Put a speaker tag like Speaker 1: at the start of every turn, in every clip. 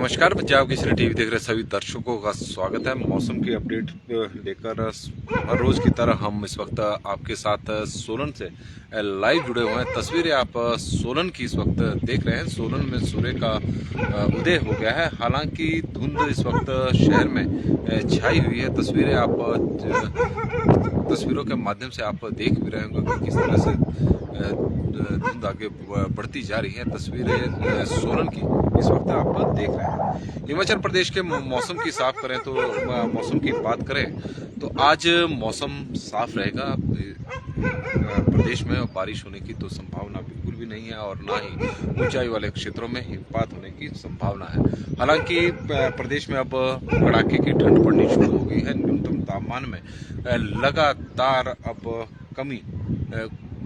Speaker 1: नमस्कार, पंजाब केसरी टीवी देख रहे सभी दर्शकों का स्वागत है। मौसम की अपडेट लेकर हर रोज की तरह हम इस वक्त आपके साथ सोलन से लाइव जुड़े हुए हैं। तस्वीरें आप सोलन की इस वक्त देख रहे हैं। सोलन में सूर्य का उदय हो गया है, हालांकि धुंध इस वक्त शहर में छाई हुई है। तस्वीरें आप तस्वीरों के माध्यम से आप देख भी रहे होंगे कि किस तरह से धुंध आगे बढ़ती जा रही है। तस्वीरें सोलन की इस वक्त आप देख रहे हैं। हिमाचल प्रदेश के मौसम की साफ करें तो मौसम की बात करें तो आज मौसम साफ रहेगा। प्रदेश में बारिश होने की तो संभावना बिल्कुल भी नहीं है और ना ही ऊंचाई वाले क्षेत्रों में हिमपात होने की संभावना है। हालांकि प्रदेश में अब कड़ाके की ठंड पड़नी शुरू हो गई है। न्यूनतम तापमान में लगातार अब कमी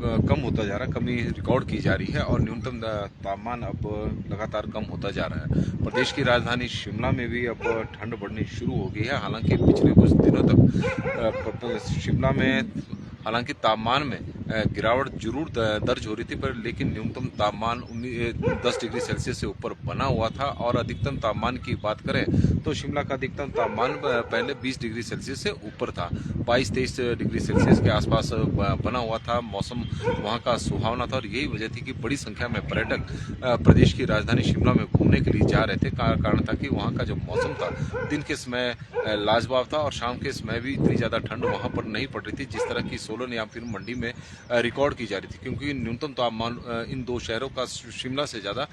Speaker 1: कम होता जा रहा है, कमी रिकॉर्ड की जा रही है और न्यूनतम तापमान अब लगातार कम होता जा रहा है। प्रदेश की राजधानी शिमला में भी अब ठंड बढ़नी शुरू हो गई है। हालांकि पिछले कुछ दिनों तक शिमला में हालांकि तापमान में गिरावट जरूर दर्ज हो रही थी, पर लेकिन न्यूनतम तापमान 10 डिग्री सेल्सियस से ऊपर बना हुआ था। और अधिकतम तापमान की बात करें तो शिमला का अधिकतम तापमान पहले 20 डिग्री सेल्सियस से ऊपर था, 22-23 डिग्री सेल्सियस के आसपास बना हुआ था। मौसम वहाँ का सुहावना था और यही वजह थी कि बड़ी संख्या में पर्यटक प्रदेश की राजधानी शिमला में घूमने के लिए जा रहे थे। कारण था कि वहाँ का जो मौसम था दिन के समय लाजवाब था और शाम के समय भी इतनी ज़्यादा ठंड वहाँ पर नहीं पड़ रही थी जिस तरह की सोलन या फिर मंडी में रिकॉर्ड की जा रही थी, क्योंकि न्यूनतम तापमान इन दो शहरों का शिमला से ज़्यादा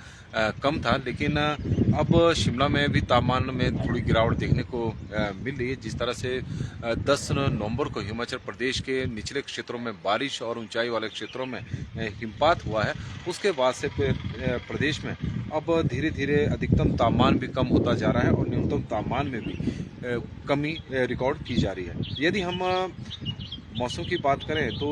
Speaker 1: कम था। लेकिन अब शिमला में भी तापमान में थोड़ी गिरावट देखने को मिल रही है। जिस तरह से 10 नवंबर को हिमाचल प्रदेश के निचले क्षेत्रों में बारिश और ऊंचाई वाले क्षेत्रों में हिमपात हुआ है, उसके बाद से प्रदेश में अब धीरे धीरे अधिकतम तापमान भी कम होता जा रहा है और न्यूनतम तापमान में भी कमी रिकॉर्ड की जा रही है। यदि हम मौसम की बात करें तो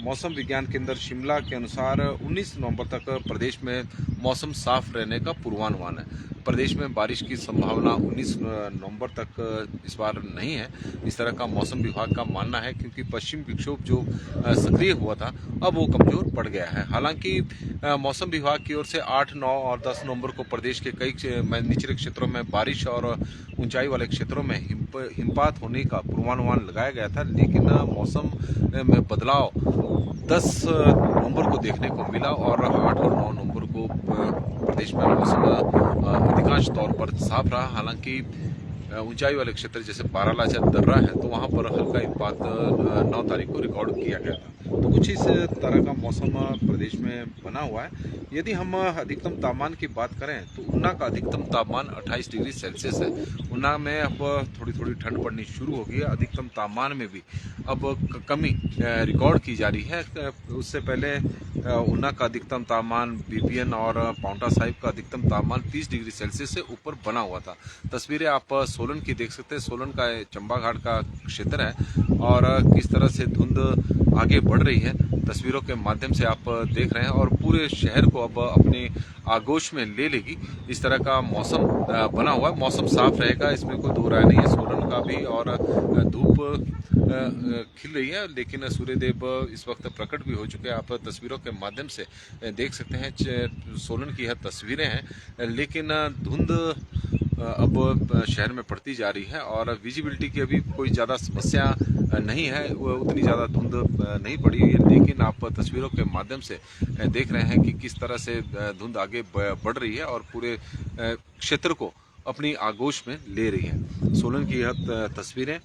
Speaker 1: मौसम विज्ञान केंद्र शिमला के अनुसार 19 नवंबर तक प्रदेश में मौसम साफ रहने का पूर्वानुमान है। प्रदेश में बारिश की संभावना 19 नवंबर तक इस बार नहीं है, इस तरह का मौसम विभाग का मानना है, क्योंकि पश्चिम विक्षोभ जो सक्रिय हुआ था अब वो कमजोर पड़ गया है। हालांकि मौसम विभाग की ओर से 8, 9 और 10 नवंबर को प्रदेश के कई निचले क्षेत्रों में बारिश और ऊंचाई वाले क्षेत्रों में हिमपात होने का पूर्वानुमान लगाया गया था, लेकिन मौसम में बदलाव 10 नवंबर को देखने को मिला और 8 और 9 नवंबर को प्रदेश में मौसम अधिकांश तौर पर साफ रहा। हालांकि ऊंचाई वाले क्षेत्र जैसे बारालाचा दर्रा है तो वहां पर हल्का हिमपात 9 तारीख को रिकॉर्ड किया गया था। तो कुछ इस तरह का मौसम प्रदेश में बना हुआ है। यदि हम अधिकतम तापमान की बात करें तो ऊना का अधिकतम तापमान 28 डिग्री सेल्सियस है। ऊना में अब थोड़ी थोड़ी ठंड पड़नी शुरू हो गई है। अधिकतम तापमान में भी अब कमी रिकॉर्ड की जा रही है। उससे पहले ऊना का अधिकतम तापमान, बीबीएन और पाउंटा साहिब का अधिकतम तापमान 30 डिग्री सेल्सियस से ऊपर बना हुआ था। तस्वीरें आप सोलन की देख सकते हैं। सोलन का चंबा घाट का क्षेत्र है और किस तरह से धुंध आगे बढ़ रही है तस्वीरों के माध्यम से आप देख रहे हैं और पूरे शहर को अब अपने आगोश में ले लेगी। इस तरह का मौसम बना हुआ है। मौसम साफ रहेगा, इसमें कोई दो राय नहीं है। सोलन का भी और धूप खिल रही है, लेकिन सूर्यदेव इस वक्त प्रकट भी हो चुके हैं। आप तस्वीरों के माध्यम से देख सकते हैं। सोलन की यह तस्वीरें हैं, लेकिन धुंध अब शहर में पड़ती जा रही है और विजिबिलिटी की अभी कोई ज़्यादा समस्या नहीं है, उतनी ज़्यादा धुंध नहीं पड़ी है। लेकिन आप तस्वीरों के माध्यम से देख रहे हैं कि किस तरह से धुंध आगे बढ़ रही है और पूरे क्षेत्र को अपनी आगोश में ले रही है। सोलन की यह तस्वीरें।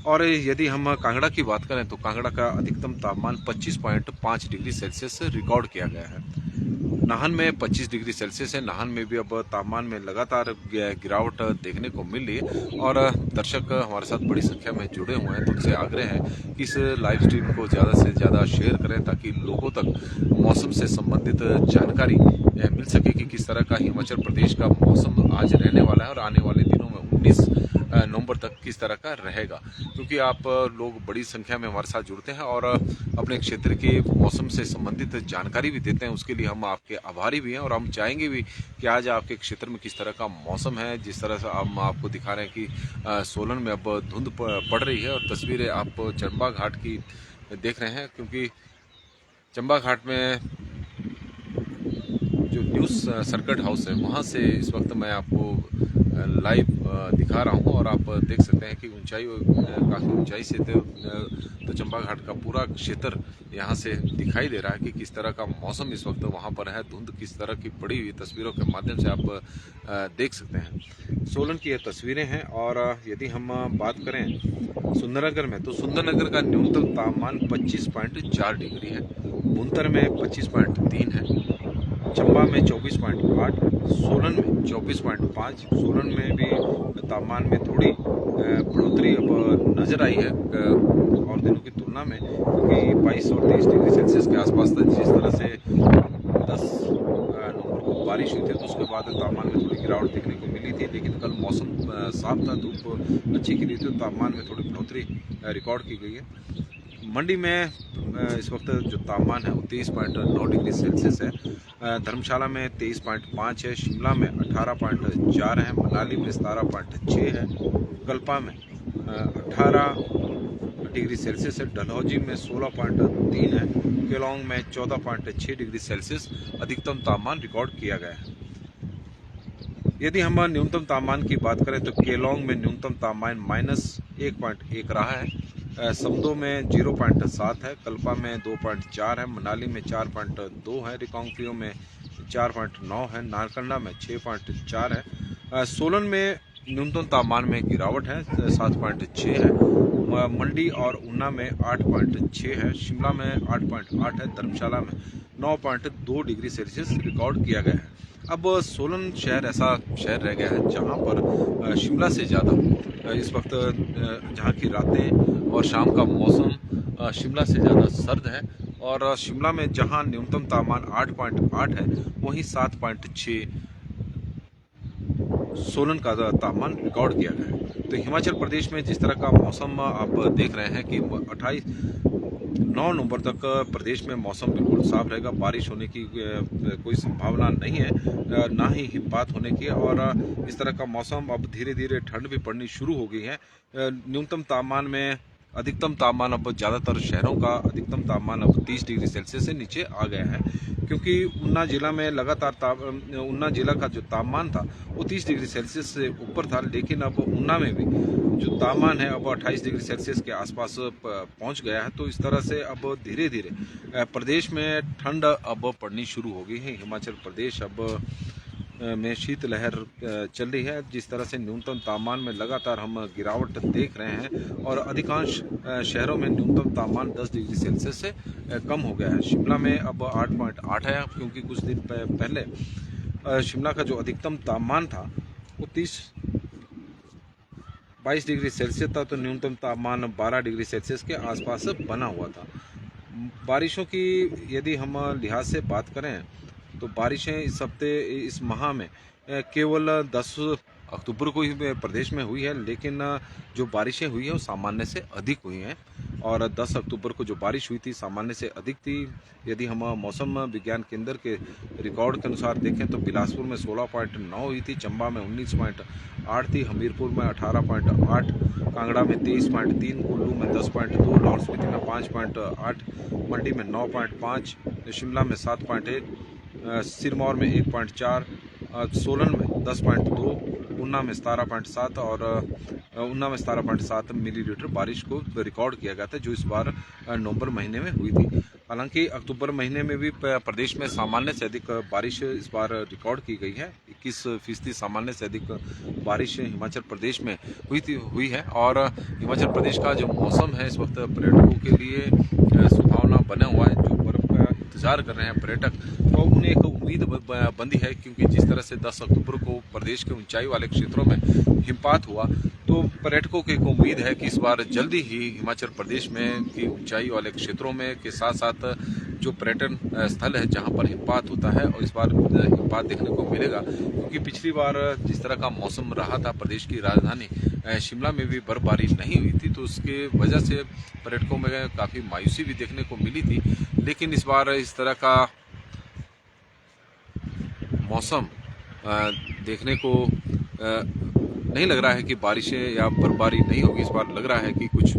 Speaker 1: और यदि हम कांगड़ा की बात करें तो कांगड़ा का अधिकतम तापमान 25.5 डिग्री सेल्सियस रिकॉर्ड किया गया है। नाहन में 25 डिग्री सेल्सियस है। नाहन में भी अब तापमान में लगातार गिरावट देखने को मिल रही है और दर्शक हमारे साथ बड़ी संख्या में जुड़े हुए हैं, तो उनसे आग्रह है कि इस लाइव स्ट्रीम को ज़्यादा से ज़्यादा शेयर करें ताकि लोगों तक मौसम से संबंधित जानकारी मिल सके कि किस तरह का हिमाचल प्रदेश का मौसम आज रहने वाला है और आने वाले दिनों में 19 नवंबर तक किस तरह का रहेगा। क्योंकि आप लोग बड़ी संख्या में हमारे साथ जुड़ते हैं और अपने क्षेत्र के मौसम से संबंधित जानकारी भी देते हैं, उसके लिए हम आपके आभारी भी हैं और हम चाहेंगे भी कि आज आपके क्षेत्र में किस तरह का मौसम है। जिस तरह से हम आपको दिखा रहे हैं कि सोलन में अब धुंध पड़ रही है और तस्वीरें आप चंबा घाट की देख रहे हैं, क्योंकि चंबा घाट में जो न्यूज़ सर्किट हाउस है वहाँ से इस वक्त मैं आपको लाइव दिखा रहा हूँ और आप देख सकते हैं कि ऊंचाई काफ़ी ऊंचाई से तो चंबा घाट का पूरा क्षेत्र यहाँ से दिखाई दे रहा है कि किस तरह का मौसम इस वक्त वहाँ पर है। धुंध किस तरह की पड़ी हुई तस्वीरों के माध्यम से आप देख सकते हैं। सोलन की ये तस्वीरें हैं। और यदि हम बात करें सुंदरनगर में, तो सुंदरनगर का न्यूनतम तापमान 25.4 डिग्री है, बुनतर में 25.3 है, चंबा में 24.8, सोलन में 24.5। सोलन में भी तापमान में थोड़ी बढ़ोतरी अब नज़र आई है और दिनों की तुलना में, क्योंकि 22 और 23 डिग्री सेल्सियस के आसपास था। जिस तरह से 10 नवंबर को बारिश हुई थी तो उसके बाद तापमान में थोड़ी गिरावट देखने को मिली थी, लेकिन कल मौसम साफ था, धूप अच्छी खिली थी, तो तापमान में थोड़ी बढ़ोतरी रिकॉर्ड की गई है। मंडी में इस वक्त जो तापमान है वो 23.9 डिग्री सेल्सियस है, धर्मशाला में 23.5 है, शिमला में 18.4 है, मनाली में 17.6 है, कल्पा में 18 डिग्री सेल्सियस है, डलहौजी में 16.3 है, केलोंग में 14.6 डिग्री सेल्सियस अधिकतम तापमान रिकॉर्ड किया गया है। यदि हम न्यूनतम तापमान की बात करें तो केलोंग में न्यूनतम तापमान -1.1 रहा है, समदो में 0.7 है, कल्पा में 2.4 है, मनाली में 4.2 है, रिकांगपिओ में 4.9 है, नारकंडा में 6.4 है, सोलन में न्यूनतम तापमान में गिरावट है, 7.6 है, मंडी और ऊना में 8.6 है, शिमला में 8.8 है, धर्मशाला में 9.2 डिग्री सेल्सियस रिकॉर्ड किया गया है। अब सोलन शहर ऐसा शहर रह गया है जहां पर शिमला से ज़्यादा इस वक्त जहां की रातें और शाम का मौसम शिमला से ज़्यादा सर्द है, और शिमला में जहां न्यूनतम तापमान 8.8 है वहीं 7.6 सोलन का तापमान रिकॉर्ड किया गया है। तो हिमाचल प्रदेश में जिस तरह का मौसम आप देख रहे हैं कि 9 नवंबर तक प्रदेश में मौसम बिल्कुल साफ रहेगा, बारिश होने की कोई संभावना नहीं है, ना ही हिमपात होने की। और इस तरह का मौसम अब धीरे धीरे ठंड भी पड़नी शुरू हो गई है। न्यूनतम तापमान में अधिकतम तापमान अब ज़्यादातर शहरों का अधिकतम तापमान अब 30 डिग्री सेल्सियस से नीचे आ गया है, क्योंकि ऊना जिला में लगातार ऊना जिला का जो तापमान था वो 30 डिग्री सेल्सियस से ऊपर था, लेकिन अब ऊना में भी जो तापमान है अब 28 डिग्री सेल्सियस के आसपास पहुंच गया है। तो इस तरह से अब धीरे धीरे प्रदेश में ठंड अब पड़नी शुरू हो गई है। हिमाचल प्रदेश अब में शीतलहर चल रही है। जिस तरह से न्यूनतम तापमान में लगातार हम गिरावट देख रहे हैं और अधिकांश शहरों में न्यूनतम तापमान 10 डिग्री सेल्सियस से कम हो गया है। शिमला में अब 8.8 है, क्योंकि कुछ दिन पहले शिमला का जो अधिकतम तापमान था वो 22 डिग्री सेल्सियस था, तो न्यूनतम तापमान 12 डिग्री सेल्सियस के आसपास बना हुआ था। बारिशों की यदि हम लिहाज से बात करें तो बारिशें इस हफ्ते इस माह में केवल 10 अक्टूबर को ही प्रदेश में हुई है, लेकिन जो बारिशें हुई है वो सामान्य से अधिक हुई हैं, और 10 अक्टूबर को जो बारिश हुई थी सामान्य से अधिक थी। यदि हम मौसम विज्ञान केंद्र के रिकॉर्ड के अनुसार देखें तो बिलासपुर में 16.9 हुई थी, चंबा में 19.8 थी, हमीरपुर में 18.8, कांगड़ा में 23.3, कुल्लू में 10.2, लाहौल स्पीति में 5.8, मंडी में 9.5, शिमला में 7.1, सिरमौर में 1.4, सोलन में 10.2, ऊना में 17.7 और ऊना में 17.7 मिलीलीटर बारिश को रिकॉर्ड किया गया था, जो इस बार नवंबर महीने में हुई थी। हालांकि अक्टूबर महीने में भी प्रदेश में सामान्य से अधिक बारिश इस बार रिकॉर्ड की गई है। 21% सामान्य से अधिक बारिश हिमाचल प्रदेश में हुई है, और हिमाचल प्रदेश का जो मौसम है इस वक्त पर्यटकों के लिए सुहावना बना हुआ है। जो बर्फ का इंतजार कर रहे हैं पर्यटक, तो उन्हें एक उम्मीद बंदी है, क्योंकि जिस तरह से 10 अक्टूबर को प्रदेश के ऊंचाई वाले क्षेत्रों में हिमपात हुआ, तो पर्यटकों को एक उम्मीद है कि इस बार जल्दी ही हिमाचल प्रदेश में की ऊंचाई वाले क्षेत्रों में के साथ साथ जो पर्यटन स्थल है जहां पर हिमपात होता है, और इस बार हिमपात देखने को मिलेगा। क्योंकि पिछली बार जिस तरह का मौसम रहा था, प्रदेश की राजधानी शिमला में भी बर्फबारी नहीं हुई थी, तो उसके वजह से पर्यटकों में काफ़ी मायूसी भी देखने को मिली थी। लेकिन इस बार इस तरह का मौसम देखने को नहीं लग रहा है कि बारिशें या बर्फबारी नहीं होगी। इस बार लग रहा है कि कुछ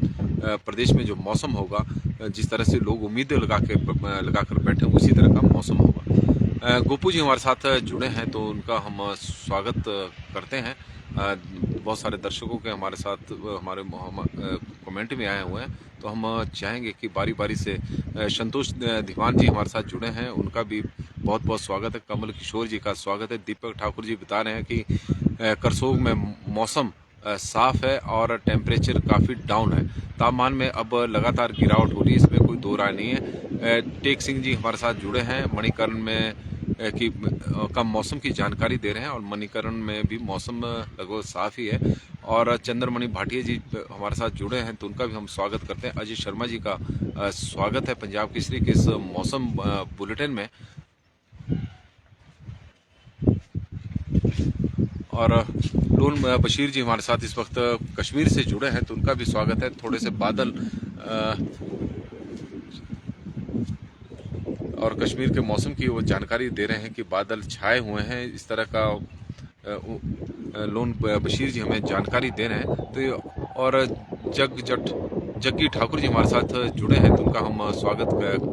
Speaker 1: प्रदेश में जो मौसम होगा, जिस तरह से लोग उम्मीदें लगा कर बैठे हैं, उसी तरह का मौसम होगा। गोपू जी हमारे साथ जुड़े हैं तो उनका हम स्वागत करते हैं। बहुत सारे दर्शकों के हमारे साथ हमारे कमेंट में आए हुए हैं, तो हम चाहेंगे कि बारी बारी से संतोष दीवान जी हमारे साथ जुड़े हैं, उनका भी बहुत बहुत स्वागत है। कमल किशोर जी का स्वागत है। दीपक ठाकुर जी बता रहे हैं कि करसोग में मौसम साफ है और टेम्परेचर काफ़ी डाउन है। तापमान में अब लगातार गिरावट हो रही है, इसमें कोई दो राय नहीं है। टेक सिंह जी हमारे साथ जुड़े हैं, मणिकर्ण में की का मौसम की जानकारी दे रहे हैं और मणिकर्ण में भी मौसम लगभग साफ ही है। और चंद्रमणि भाटिया जी हमारे साथ जुड़े हैं तो उनका भी हम स्वागत करते हैं। अजय शर्मा जी का स्वागत है पंजाब केसरी के इस मौसम बुलेटिन में। और लोन बशीर जी हमारे साथ इस वक्त कश्मीर से जुड़े हैं तो उनका भी स्वागत है। थोड़े से बादल और कश्मीर के मौसम की वो जानकारी दे रहे हैं कि बादल छाए हुए हैं, इस तरह का लोन बशीर जी हमें जानकारी दे रहे हैं। तो और जग्गी ठाकुर जी हमारे साथ जुड़े हैं तो उनका हम स्वागत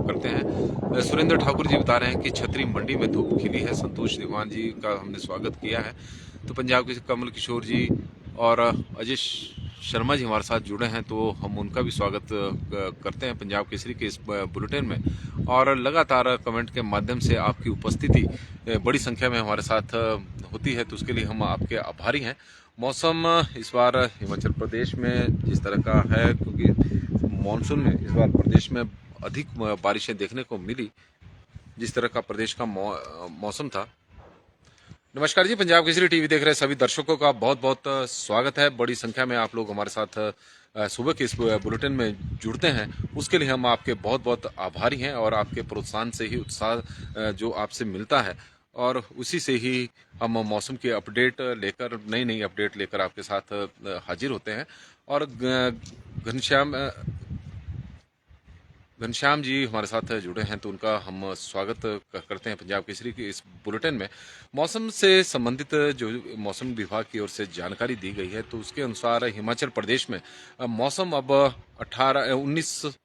Speaker 1: करते हैं। सुरेंद्र ठाकुर जी बता रहे हैं कि छतरी मंडी में धूप खिली है। संतोष दीवान जी का हमने स्वागत किया है। तो पंजाब के कमल किशोर जी और अजय शर्मा जी हमारे साथ जुड़े हैं तो हम उनका भी स्वागत करते हैं पंजाब केसरी के इस बुलेटिन में। और लगातार कमेंट के माध्यम से आपकी उपस्थिति बड़ी संख्या में हमारे साथ होती है तो उसके लिए हम आपके आभारी हैं। मौसम इस बार हिमाचल प्रदेश में जिस तरह का है, क्योंकि मानसून में इस बार प्रदेश में अधिक बारिशें देखने को मिली, जिस तरह का प्रदेश का मौसम था। नमस्कार जी, पंजाब केसरी टीवी देख रहे सभी दर्शकों का बहुत बहुत स्वागत है। बड़ी संख्या में आप लोग हमारे साथ सुबह के इस बुलेटिन में जुड़ते हैं, उसके लिए हम आपके बहुत बहुत आभारी हैं। और आपके प्रोत्साहन से ही उत्साह जो आपसे मिलता है और उसी से ही हम मौसम की अपडेट लेकर नई अपडेट लेकर आपके साथ हाजिर होते हैं। और घनश्याम जी हमारे साथ जुड़े हैं तो उनका हम स्वागत करते हैं पंजाब केसरी की इस बुलेटिन में। मौसम से संबंधित जो मौसम विभाग की ओर से जानकारी दी गई है तो उसके अनुसार हिमाचल प्रदेश में मौसम अब 19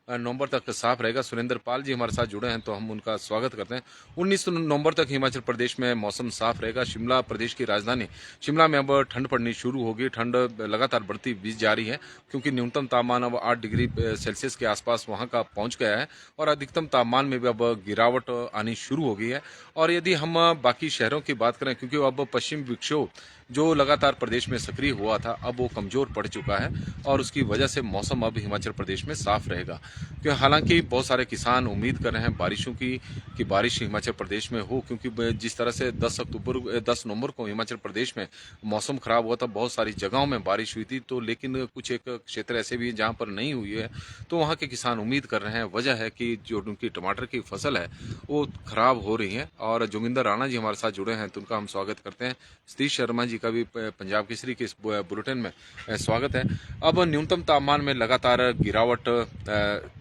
Speaker 1: नवंबर तक साफ रहेगा। सुरेंद्र पाल जी हमारे साथ जुड़े हैं तो हम उनका स्वागत करते हैं। 19 नवंबर तक हिमाचल प्रदेश में मौसम साफ रहेगा। शिमला प्रदेश की राजधानी शिमला में अब ठंड पड़नी शुरू होगी। ठंड लगातार बढ़ती बीत जा रही है क्योंकि न्यूनतम तापमान अब 8 डिग्री सेल्सियस के आसपास वहां का पहुंच गया है और अधिकतम तापमान में भी अब गिरावट आनी शुरू हो गई है। और यदि हम बाकी शहरों की बात करें, क्योंकि अब पश्चिम विक्षोभ जो लगातार प्रदेश में सक्रिय हुआ था अब वो कमजोर पड़ चुका है और उसकी वजह से मौसम अब हिमाचल प्रदेश में साफ रहेगा। क्योंकि हालांकि बहुत सारे किसान उम्मीद कर रहे हैं बारिशों की बारिश हिमाचल प्रदेश में हो, क्योंकि जिस तरह से 10 नवंबर को हिमाचल प्रदेश में मौसम खराब हुआ था, बहुत सारी जगहों में बारिश हुई थी, तो लेकिन कुछ एक क्षेत्र ऐसे भी जहां पर नहीं हुई है तो वहां के किसान उम्मीद कर रहे हैं। वजह है कि जो उनकी टमाटर की फसल है वो खराब हो रही है। और जोगिंदर राणा जी हमारे साथ जुड़े हैं तो उनका हम स्वागत करते हैं। सतीश शर्मा जी का भी पंजाब केसरी के इस बुलेटिन में स्वागत है। अब न्यूनतम तापमान में लगातार गिरावट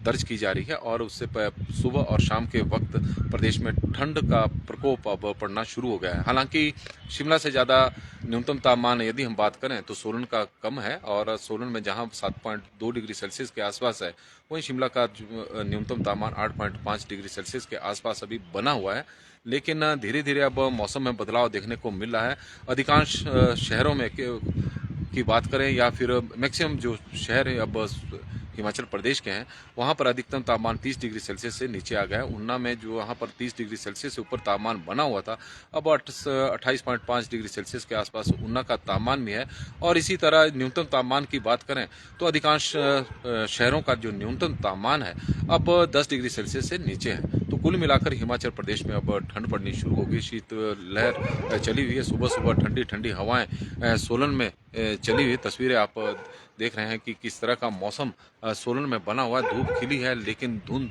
Speaker 1: दर्ज की जा रही है और उससे सुबह और शाम के वक्त प्रदेश में ठंड का प्रकोप अब पड़ना शुरू हो गया है। हालांकि शिमला से ज़्यादा न्यूनतम तापमान यदि हम बात करें तो सोलन का कम है और सोलन में जहां 7.2 डिग्री सेल्सियस के आसपास है, वहीं शिमला का न्यूनतम तापमान 8.5 डिग्री सेल्सियस के आसपास अभी बना हुआ है। लेकिन धीरे धीरे अब मौसम में बदलाव देखने को मिल रहा है। अधिकांश शहरों में की बात करें या फिर मैक्सिमम जो शहर है अब हिमाचल प्रदेश के हैं, वहां पर अधिकतम तापमान 30 डिग्री सेल्सियस से नीचे आ गया है। ऊना में जो वहां पर 30 डिग्री सेल्सियस से ऊपर तापमान बना हुआ था, अब 28.5 डिग्री सेल्सियस के आसपास ऊना का तापमान भी है। और इसी तरह न्यूनतम तापमान की बात करें तो अधिकांश शहरों का जो न्यूनतम तापमान है अब 10 डिग्री सेल्सियस से नीचे है। तो कुल मिलाकर हिमाचल प्रदेश में अब ठंड पड़नी शुरू होगी। शीत लहर चली हुई है। सुबह सुबह ठंडी ठंडी हवाएं सोलन में चली हुई तस्वीरें आप देख रहे हैं कि किस तरह का मौसम सोलन में बना हुआ है। धूप खिली है लेकिन धुंध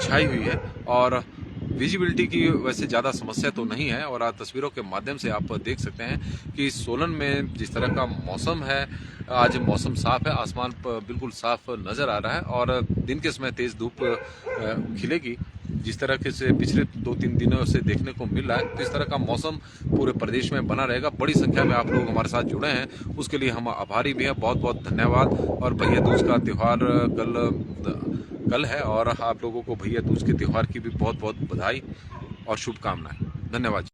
Speaker 1: छाई हुई है और विजिबिलिटी की वैसे ज़्यादा समस्या तो नहीं है। और तस्वीरों के माध्यम से आप देख सकते हैं कि सोलन में जिस तरह का मौसम है, आज मौसम साफ है, आसमान बिल्कुल साफ नज़र आ रहा है और दिन के समय तेज़ धूप खिलेगी जिस तरह के से पिछले 2-3 दिनों से देखने को मिल रहा है। तो इस तरह का मौसम पूरे प्रदेश में बना रहेगा। बड़ी संख्या में आप लोग हमारे साथ जुड़े हैं, उसके लिए हम आभारी भी हैं। बहुत बहुत धन्यवाद। और भैया दूज का त्यौहार कल है और आप लोगों को भैया दूज के त्यौहार की भी बहुत बहुत बधाई। और शुभकामनाएं। धन्यवाद।